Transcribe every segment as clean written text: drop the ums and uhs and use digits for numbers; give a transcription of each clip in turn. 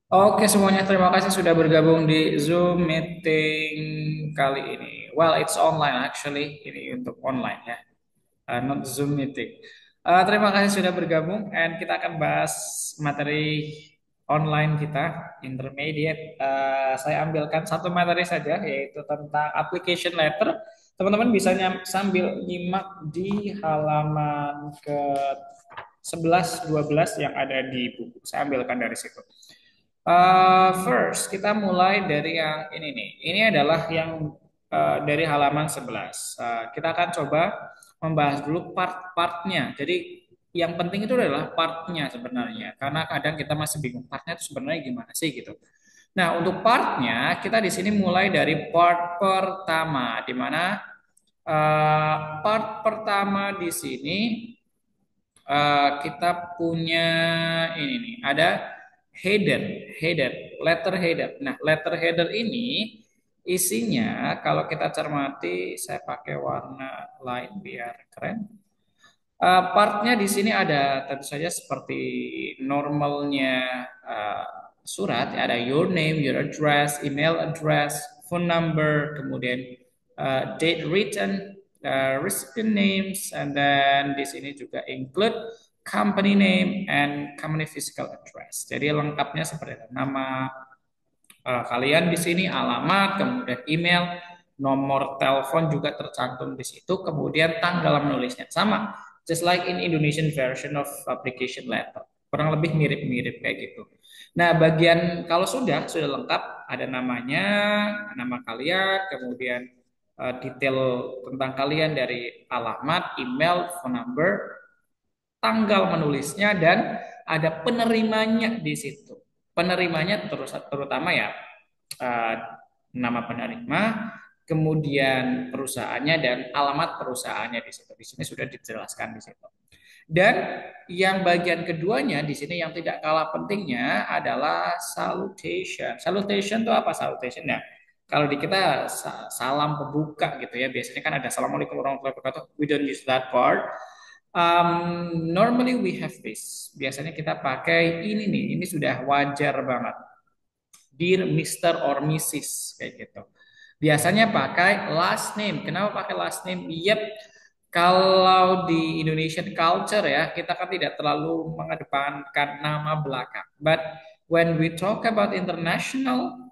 Oke semuanya, terima kasih sudah bergabung di Zoom meeting kali ini. Well, it's online actually, ini untuk online ya, not Zoom meeting. Terima kasih sudah bergabung, and kita akan bahas materi online kita, intermediate. Saya ambilkan satu materi saja, yaitu tentang application letter. Teman-teman bisa sambil nyimak di halaman ke 11, 12 yang ada di buku. Saya ambilkan dari situ. First, kita mulai dari yang ini nih. Ini adalah yang dari halaman 11. Kita akan coba membahas dulu part-partnya. Jadi yang penting itu adalah partnya sebenarnya. Karena kadang kita masih bingung partnya itu sebenarnya gimana sih gitu. Nah, untuk partnya kita di sini mulai dari part pertama, di mana part pertama di sini kita punya ini nih, ada header, header, letter header. Nah, letter header ini isinya kalau kita cermati, saya pakai warna lain biar keren. Partnya di sini ada tentu saja seperti normalnya uh, surat, ada your name, your address, email address, phone number, kemudian date written, recipient names, and then di sini juga include company name and company physical address. Jadi lengkapnya seperti itu. Nama kalian di sini, alamat, kemudian email, nomor telepon juga tercantum di situ, kemudian tanggal menulisnya sama, just like in Indonesian version of application letter. Kurang lebih mirip-mirip kayak gitu. Nah, bagian kalau sudah lengkap, ada namanya, nama kalian, kemudian detail tentang kalian dari alamat, email, phone number, tanggal menulisnya, dan ada penerimanya di situ. Penerimanya terutama ya eh, nama penerima, kemudian perusahaannya dan alamat perusahaannya di situ. Di sini sudah dijelaskan di situ. Dan yang bagian keduanya di sini yang tidak kalah pentingnya adalah salutation. Salutation itu apa salutation ya? Kalau di kita salam pembuka gitu ya. Biasanya kan ada assalamualaikum warahmatullahi wabarakatuh. We don't use that part. Normally we have this. Biasanya kita pakai ini nih. Ini sudah wajar banget. Dear Mr. or Mrs. kayak gitu. Biasanya pakai last name. Kenapa pakai last name? Yep, kalau di Indonesian culture ya, kita kan tidak terlalu mengedepankan nama belakang. But when we talk about international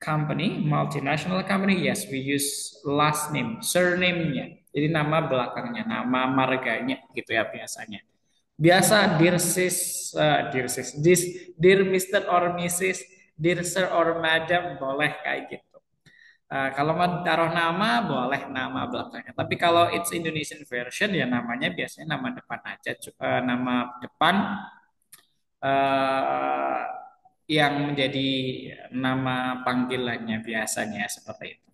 company, multinational company, yes, we use last name, surname-nya. Jadi nama belakangnya, nama marganya gitu ya biasanya. Biasa dear Mr. or Mrs, dear Sir or Madam, boleh kayak gitu. Kalau mau taruh nama, boleh nama belakangnya. Tapi kalau it's Indonesian version, ya namanya biasanya nama depan aja. Nama depan eh, yang menjadi nama panggilannya biasanya seperti itu.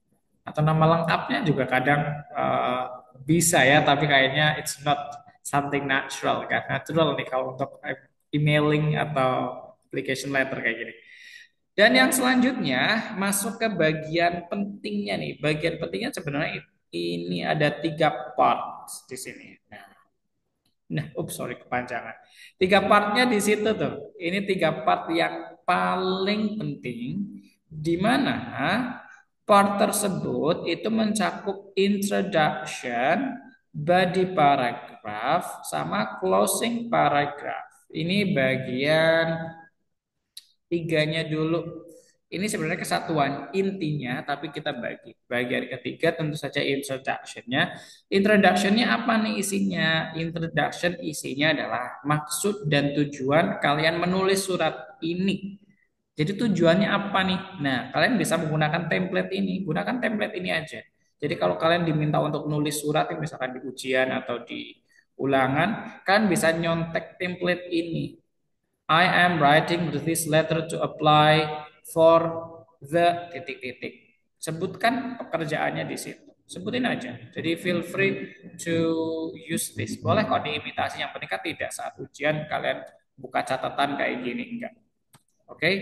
Atau nama lengkapnya juga kadang eh, bisa ya, tapi kayaknya it's not something natural kan. Natural nih kalau untuk emailing atau application letter kayak gini. Dan yang selanjutnya masuk ke bagian pentingnya nih. Bagian pentingnya sebenarnya ini ada tiga part di sini. Sorry kepanjangan. Tiga partnya di situ tuh. Ini tiga part yang paling penting, di mana part tersebut itu mencakup introduction, body paragraph, sama closing paragraph. Ini bagian tiganya dulu. Ini sebenarnya kesatuan intinya, tapi kita bagi. Bagian ketiga tentu saja introduction-nya. Introduction-nya apa nih isinya? Introduction isinya adalah maksud dan tujuan kalian menulis surat ini. Jadi tujuannya apa nih? Nah, kalian bisa menggunakan template ini. Gunakan template ini aja. Jadi kalau kalian diminta untuk nulis surat, misalkan di ujian atau di ulangan, kan bisa nyontek template ini. I am writing this letter to apply for the titik-titik. Sebutkan pekerjaannya di situ. Sebutin aja. Jadi feel free to use this. Boleh kok diimitasi. Yang penting kan tidak saat ujian kalian buka catatan kayak gini. Enggak. Oke. Okay?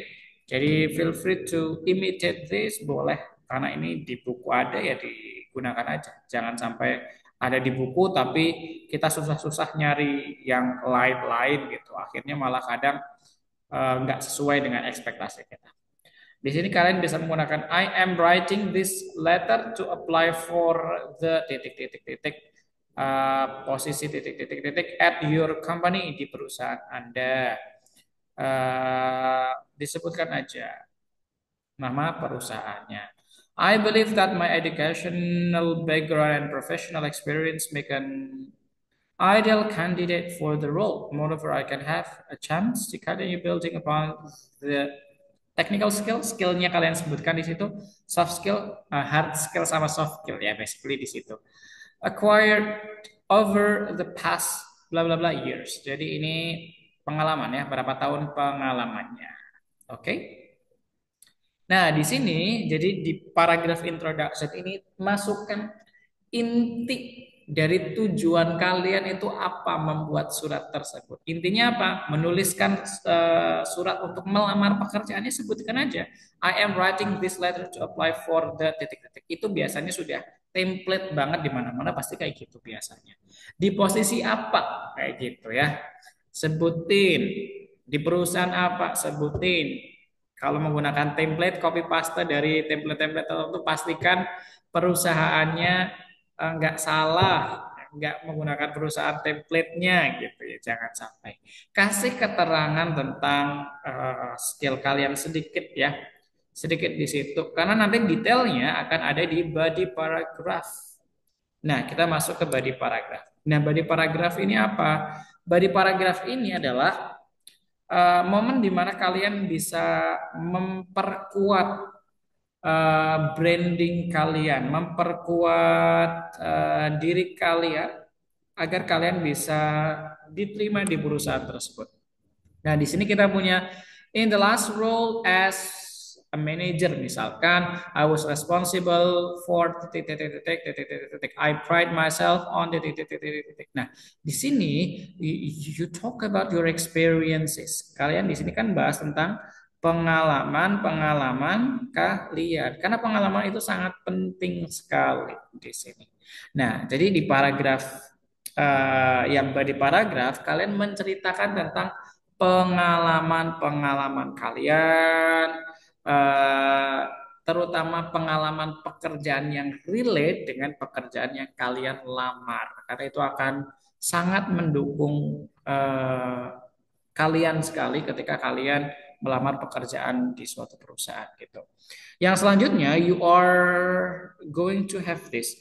Jadi feel free to imitate this. Boleh. Karena ini di buku ada ya digunakan aja. Jangan sampai ada di buku tapi kita susah-susah nyari yang lain-lain gitu. Akhirnya malah kadang nggak sesuai dengan ekspektasi kita. Di sini kalian bisa menggunakan I am writing this letter to apply for the titik titik titik posisi titik titik titik at your company di perusahaan Anda. Disebutkan aja nama perusahaannya. I believe that my educational background and professional experience make an ideal candidate for the role. Moreover, I can have a chance to continue building upon the technical skill. Skillnya kalian sebutkan di situ, soft skill, hard skill sama soft skill ya, basically di situ. Acquired over the past bla bla bla years. Jadi ini pengalaman ya, berapa tahun pengalamannya. Oke. Okay? Nah, di sini jadi di paragraf introduction ini masukkan inti dari tujuan kalian itu apa membuat surat tersebut. Intinya apa? Menuliskan surat untuk melamar pekerjaannya sebutkan aja. I am writing this letter to apply for the titik-titik. Itu biasanya sudah template banget di mana-mana pasti kayak gitu biasanya. Di posisi apa? Kayak gitu ya. Sebutin. Di perusahaan apa? Sebutin. Kalau menggunakan template copy paste dari template-template tertentu pastikan perusahaannya nggak salah, nggak menggunakan perusahaan template-nya gitu ya, jangan sampai. Kasih keterangan tentang skill kalian sedikit ya, sedikit di situ, karena nanti detailnya akan ada di body paragraph. Nah, kita masuk ke body paragraph. Nah, body paragraph ini apa? Body paragraph ini adalah momen di mana kalian bisa memperkuat branding kalian, memperkuat diri kalian agar kalian bisa diterima di perusahaan tersebut. Nah, di sini kita punya in the last role as a manager misalkan I was responsible for titik titik titik titik titik titik. I pride myself on titik titik titik titik. Nah, di sini you talk about your experiences. Kalian di sini kan bahas tentang pengalaman-pengalaman kalian. Karena pengalaman itu sangat penting sekali di sini. Nah, jadi di paragraf yang di paragraf kalian menceritakan tentang pengalaman-pengalaman kalian, eh, terutama pengalaman pekerjaan yang relate dengan pekerjaan yang kalian lamar, karena itu akan sangat mendukung kalian sekali ketika kalian melamar pekerjaan di suatu perusahaan gitu. Yang selanjutnya, you are going to have this.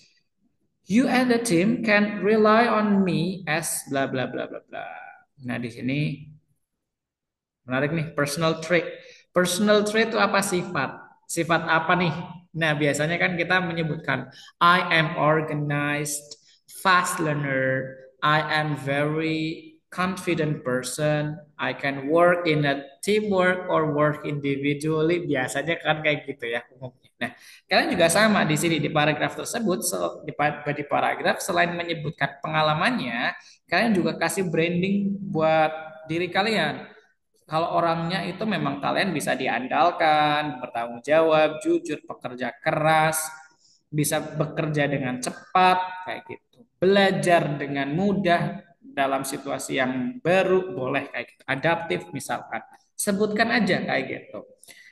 You and the team can rely on me as bla bla bla bla bla. Nah, di sini menarik nih, personal trait. Personal trait itu apa sifat? Sifat apa nih? Nah, biasanya kan kita menyebutkan I am organized, fast learner, I am very confident person, I can work in a teamwork or work individually. Biasanya kan kayak gitu ya umumnya. Nah, kalian juga sama di sini di paragraf tersebut, di paragraf selain menyebutkan pengalamannya, kalian juga kasih branding buat diri kalian. Kalau orangnya itu memang kalian bisa diandalkan, bertanggung jawab, jujur, pekerja keras, bisa bekerja dengan cepat, kayak gitu. Belajar dengan mudah dalam situasi yang baru, boleh kayak gitu. Adaptif misalkan. Sebutkan aja kayak gitu.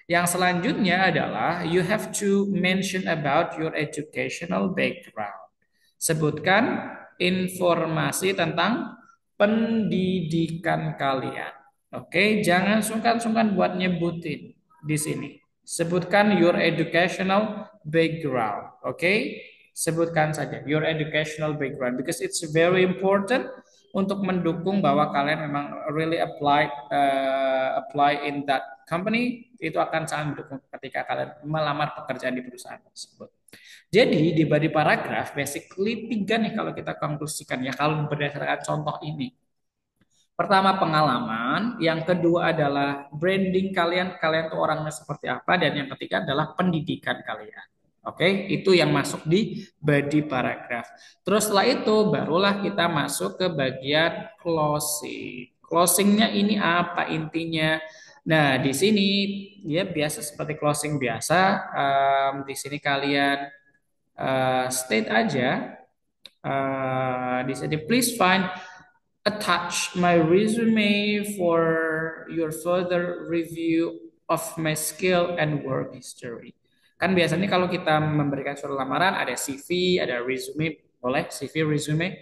Yang selanjutnya adalah you have to mention about your educational background. Sebutkan informasi tentang pendidikan kalian. Oke, jangan sungkan-sungkan buat nyebutin di sini. Sebutkan your educational background. Oke, sebutkan saja your educational background because it's very important untuk mendukung bahwa kalian memang really apply in that company. Itu akan sangat mendukung ketika kalian melamar pekerjaan di perusahaan tersebut. Jadi di body paragraph basically tiga nih kalau kita konklusikan ya kalau berdasarkan contoh ini. Pertama pengalaman, yang kedua adalah branding kalian, kalian tuh orangnya seperti apa, dan yang ketiga adalah pendidikan kalian. Oke, itu yang masuk di body paragraph. Terus setelah itu barulah kita masuk ke bagian closing. Closingnya ini apa intinya? Nah, di sini ya biasa seperti closing biasa. Di sini kalian state aja. Di sini please find attach my resume for your further review of my skill and work history. Kan biasanya kalau kita memberikan surat lamaran ada CV, ada resume, boleh CV, resume,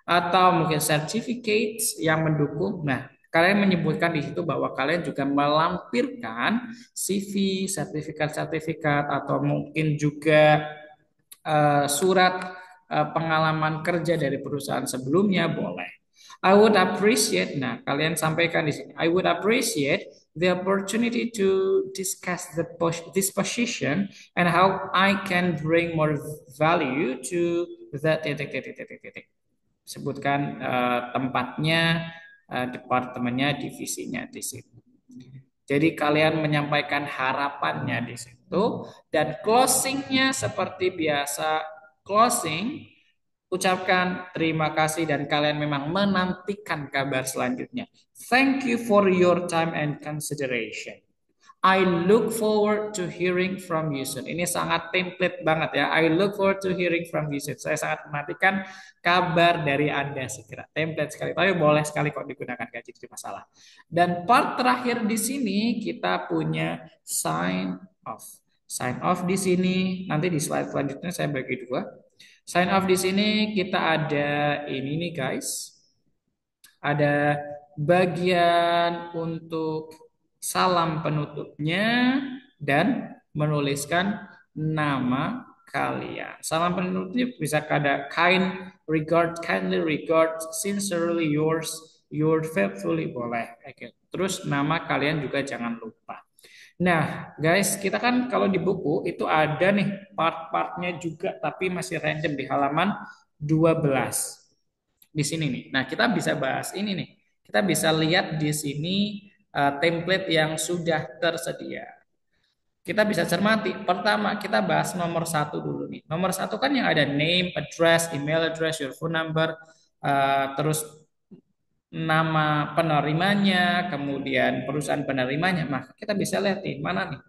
atau mungkin certificates yang mendukung. Nah, kalian menyebutkan di situ bahwa kalian juga melampirkan CV, sertifikat-sertifikat, atau mungkin juga surat pengalaman kerja dari perusahaan sebelumnya boleh. I would appreciate, nah kalian sampaikan di sini, I would appreciate the opportunity to discuss this position and how I can bring more value to the titik titik titik titik. Sebutkan tempatnya, departemennya, divisinya di situ. Jadi kalian menyampaikan harapannya di situ dan closingnya seperti biasa closing ucapkan terima kasih dan kalian memang menantikan kabar selanjutnya. Thank you for your time and consideration. I look forward to hearing from you soon. Ini sangat template banget ya. I look forward to hearing from you soon. Saya sangat menantikan kabar dari Anda segera. Template sekali, tapi boleh sekali kok digunakan, gak jadi masalah. Dan part terakhir di sini kita punya sign off. Sign off di sini nanti di slide selanjutnya saya bagi dua. Sign off di sini kita ada ini nih guys. Ada bagian untuk salam penutupnya dan menuliskan nama kalian. Salam penutupnya bisa ada kindly regard, sincerely yours, your faithfully boleh. Oke. Terus nama kalian juga jangan lupa. Nah, guys, kita kan kalau di buku itu ada nih part-partnya juga tapi masih random di halaman 12 di sini nih. Nah, kita bisa bahas ini nih. Kita bisa lihat di sini template yang sudah tersedia. Kita bisa cermati. Pertama, kita bahas nomor satu dulu nih. Nomor satu kan yang ada name, address, email address, your phone number, terus nama penerimanya, kemudian perusahaan penerimanya. Maka kita bisa lihat nih, mana nih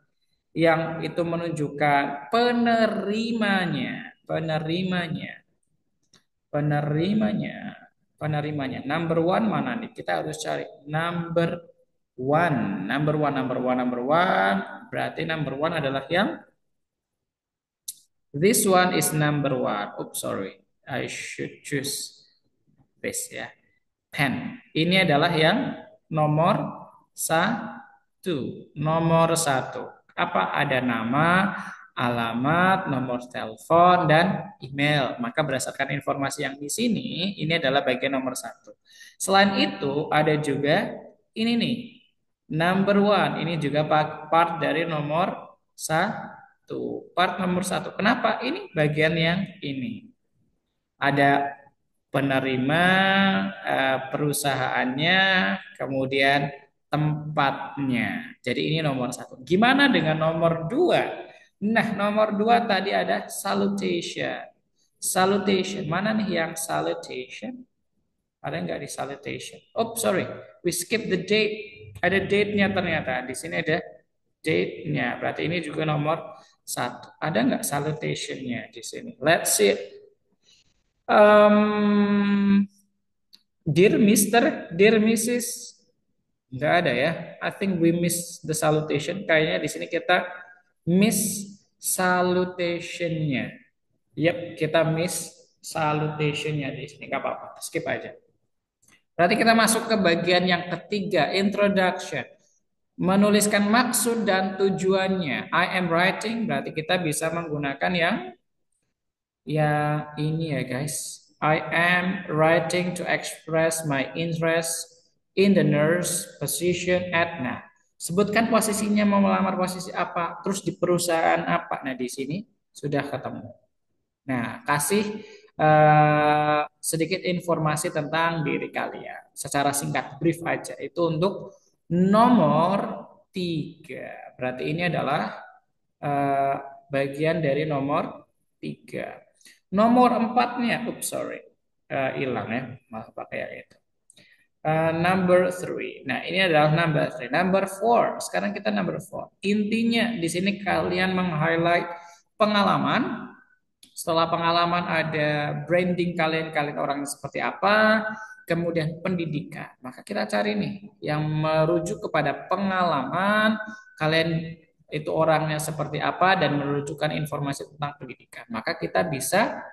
yang itu menunjukkan penerimanya, penerimanya. Penerimanya, penerimanya. Number one mana nih? Kita harus cari number one, number one, number one, number one. Berarti number one adalah yang this one is number one. Oops, sorry, I should choose this ya. Pen. Ini adalah yang nomor satu. Nomor satu. Apa? Ada nama, alamat, nomor telepon, dan email. Maka berdasarkan informasi yang di sini, ini adalah bagian nomor satu. Selain itu, ada juga ini nih, number one. Ini juga part dari nomor satu. Part nomor satu. Kenapa? Ini bagian yang ini. Ada penerima, perusahaannya, kemudian tempatnya. Jadi ini nomor satu. Gimana dengan nomor dua? Nah, nomor dua tadi ada salutation. Salutation. Mana nih yang salutation? Ada nggak di salutation? Oh, sorry. We skip the date. Ada date-nya ternyata. Di sini ada date-nya. Berarti ini juga nomor satu. Ada nggak salutation-nya di sini? Let's see. Um, Dear Mister, Dear Mrs. Nggak ada ya. I think we miss the salutation. Kayaknya di sini kita miss salutationnya. Yep, kita miss salutationnya di sini. Nggak apa-apa, skip aja. Berarti kita masuk ke bagian yang ketiga, introduction. Menuliskan maksud dan tujuannya. I am writing, berarti kita bisa menggunakan yang ini ya guys. I am writing to express my interest in the nurse position at. Nah, sebutkan posisinya, mau melamar posisi apa, terus di perusahaan apa. Nah, di sini sudah ketemu. Nah, kasih sedikit informasi tentang diri kalian. Secara singkat, brief aja. Itu untuk nomor 3. Berarti ini adalah eh, bagian dari nomor 3. Nomor empatnya, oops sorry, hilang ya, maaf pakai yang itu. Number three. Nah, ini adalah number three. Number four. Sekarang kita number four. Intinya di sini kalian meng-highlight pengalaman. Setelah pengalaman ada branding kalian, kalian orangnya seperti apa. kemudian pendidikan. Maka kita cari nih yang merujuk kepada pengalaman kalian itu orangnya seperti apa dan menunjukkan informasi tentang pendidikan. Maka kita bisa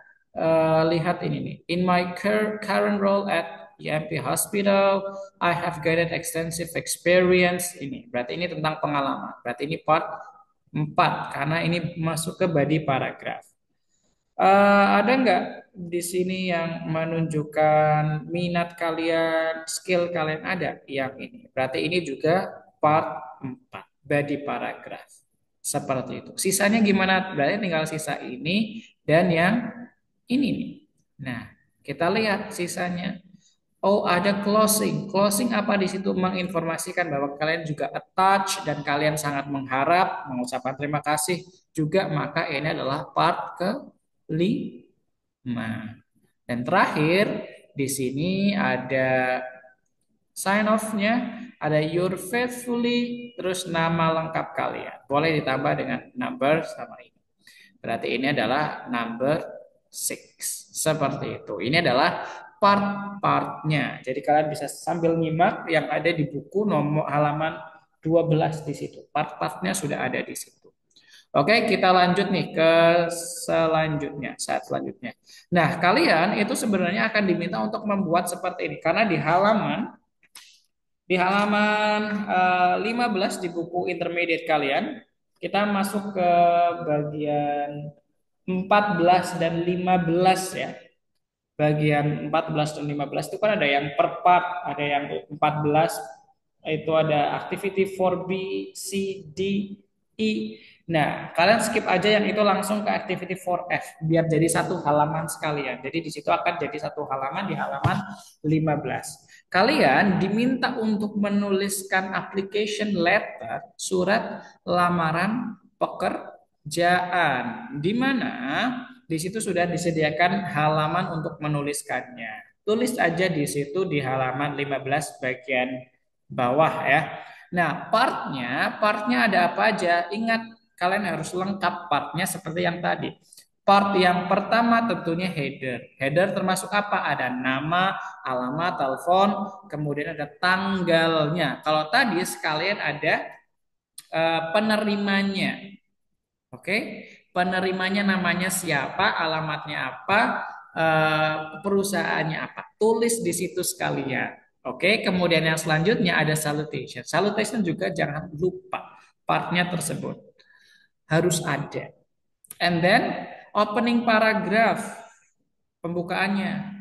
lihat ini nih. In my current role at EMP Hospital, I have gained extensive experience. Ini berarti ini tentang pengalaman. Berarti ini part 4 karena ini masuk ke body paragraph. Ada nggak di sini yang menunjukkan minat kalian, skill kalian ada? Yang ini. Berarti ini juga part 4 body paragraph. Seperti itu. Sisanya gimana? Berarti tinggal sisa ini dan yang ini nih. Nah, kita lihat sisanya. Oh, ada closing. Closing apa di situ menginformasikan bahwa kalian juga attach dan kalian sangat mengharap, mengucapkan terima kasih juga, maka ini adalah part ke-5. Dan terakhir di sini ada sign off-nya, ada your faithfully, terus nama lengkap kalian. Boleh ditambah dengan number sama ini. Berarti ini adalah number 6. Seperti itu. Ini adalah part-partnya. Jadi kalian bisa sambil nyimak yang ada di buku nomor halaman 12 di situ. Part-partnya sudah ada di situ. Oke, kita lanjut nih ke selanjutnya, saat selanjutnya. Nah, kalian itu sebenarnya akan diminta untuk membuat seperti ini. Karena di halaman 15 di buku intermediate kalian, kita masuk ke bagian 14 dan 15 ya. Bagian 14 dan 15 itu kan ada yang per part, ada yang 14 itu ada activity 4B, C, D, I. Nah, kalian skip aja yang itu langsung ke activity 4F biar jadi satu halaman sekalian. Jadi di situ akan jadi satu halaman di halaman 15. Kalian diminta untuk menuliskan application letter, surat lamaran pekerjaan, di mana di situ sudah disediakan halaman untuk menuliskannya. Tulis aja di situ di halaman 15 bagian bawah ya. Nah, partnya ada apa aja? Ingat, kalian harus lengkap partnya seperti yang tadi. Part yang pertama tentunya header. Header termasuk apa? Ada nama, alamat, telepon, kemudian ada tanggalnya. Kalau tadi sekalian ada penerimanya. Oke, penerimanya namanya siapa, alamatnya apa, perusahaannya apa. Tulis di situ sekalian. Oke, kemudian yang selanjutnya ada salutation. Salutation juga jangan lupa partnya tersebut harus ada. And then opening paragraph, pembukaannya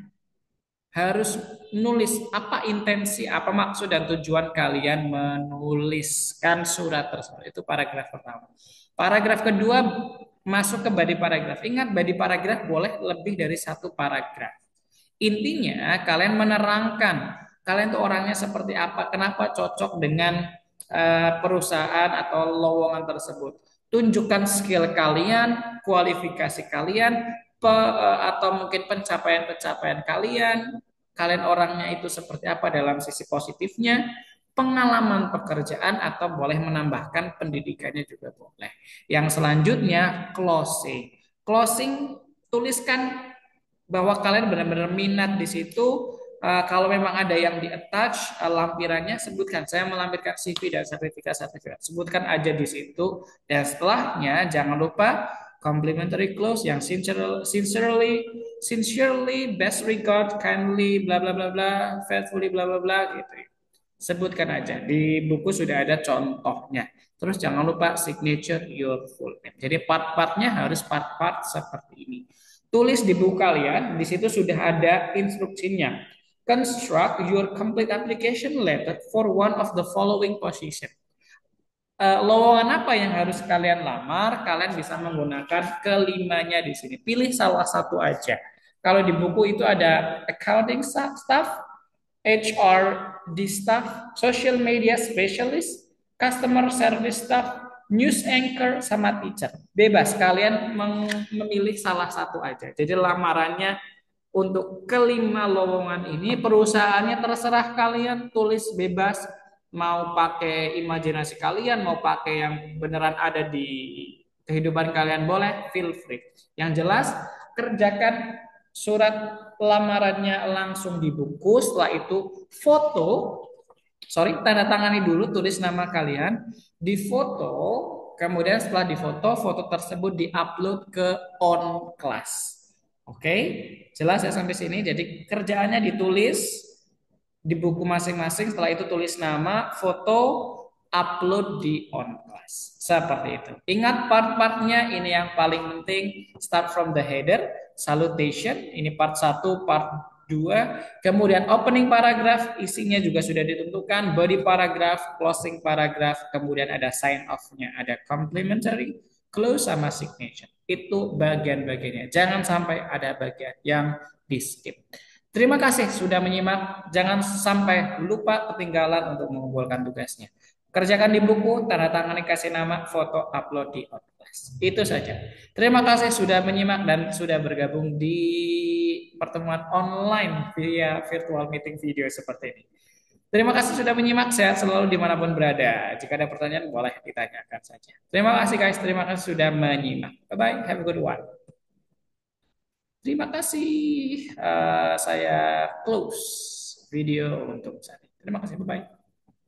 harus nulis apa intensi, apa maksud dan tujuan kalian menuliskan surat tersebut. Itu paragraf pertama. Paragraf kedua masuk ke body paragraph. Ingat, body paragraph boleh lebih dari satu paragraf. Intinya kalian menerangkan kalian tuh orangnya seperti apa, kenapa cocok dengan perusahaan atau lowongan tersebut. Tunjukkan skill kalian, kualifikasi kalian, atau mungkin pencapaian-pencapaian kalian. Kalian orangnya itu seperti apa dalam sisi positifnya, pengalaman pekerjaan, atau boleh menambahkan pendidikannya juga boleh. Yang selanjutnya closing. Closing, tuliskan bahwa kalian benar-benar minat di situ. Kalau memang ada yang di attach lampirannya, sebutkan saya melampirkan CV dan sertifikat-sertifikat. Sebutkan aja di situ. Dan setelahnya jangan lupa complimentary close yang sincerely, best regard, kindly, bla bla bla bla, faithfully, bla bla bla gitu. Sebutkan aja. Di buku sudah ada contohnya. Terus jangan lupa signature your full name. Jadi part-partnya harus part-part seperti ini. Tulis di buku kalian, di situ sudah ada instruksinya. Construct your complete application letter for one of the following position. Lowongan apa yang harus kalian lamar? Kalian bisa menggunakan kelimanya di sini. Pilih salah satu aja. Kalau di buku itu ada accounting staff, HRD staff, social media specialist, customer service staff, news anchor, sama teacher. Bebas, kalian memilih salah satu aja. Jadi lamarannya untuk kelima lowongan ini, perusahaannya terserah kalian, tulis bebas. Mau pakai imajinasi kalian, mau pakai yang beneran ada di kehidupan kalian, boleh, feel free. Yang jelas, kerjakan Surat lamarannya langsung di buku, setelah itu foto, sorry, tanda tangani dulu, tulis nama kalian, difoto, kemudian setelah difoto, foto tersebut diupload ke on class. Oke, jelas ya sampai sini. Jadi kerjaannya ditulis di buku masing-masing, setelah itu tulis nama, foto, upload di on class. Seperti itu. Ingat part-partnya, ini yang paling penting. Start from the header, salutation, ini part satu, part 2. Kemudian opening paragraph, isinya juga sudah ditentukan. Body paragraph, closing paragraph, kemudian ada sign off-nya, ada complimentary, close sama signature. Itu bagian-bagiannya. Jangan sampai ada bagian yang di skip. Terima kasih sudah menyimak. Jangan sampai lupa ketinggalan untuk mengumpulkan tugasnya. Kerjakan di buku, tanda tangan kasih nama, foto, upload di Outclass. Itu saja. Terima kasih sudah menyimak dan sudah bergabung di pertemuan online via virtual meeting video seperti ini. Terima kasih sudah menyimak. Sehat selalu dimanapun berada. Jika ada pertanyaan, boleh ditanyakan saja. Terima kasih guys. Terima kasih sudah menyimak. Bye-bye. Have a good one. Terima kasih. Saya close video untuk saat ini. Terima kasih. Bye-bye.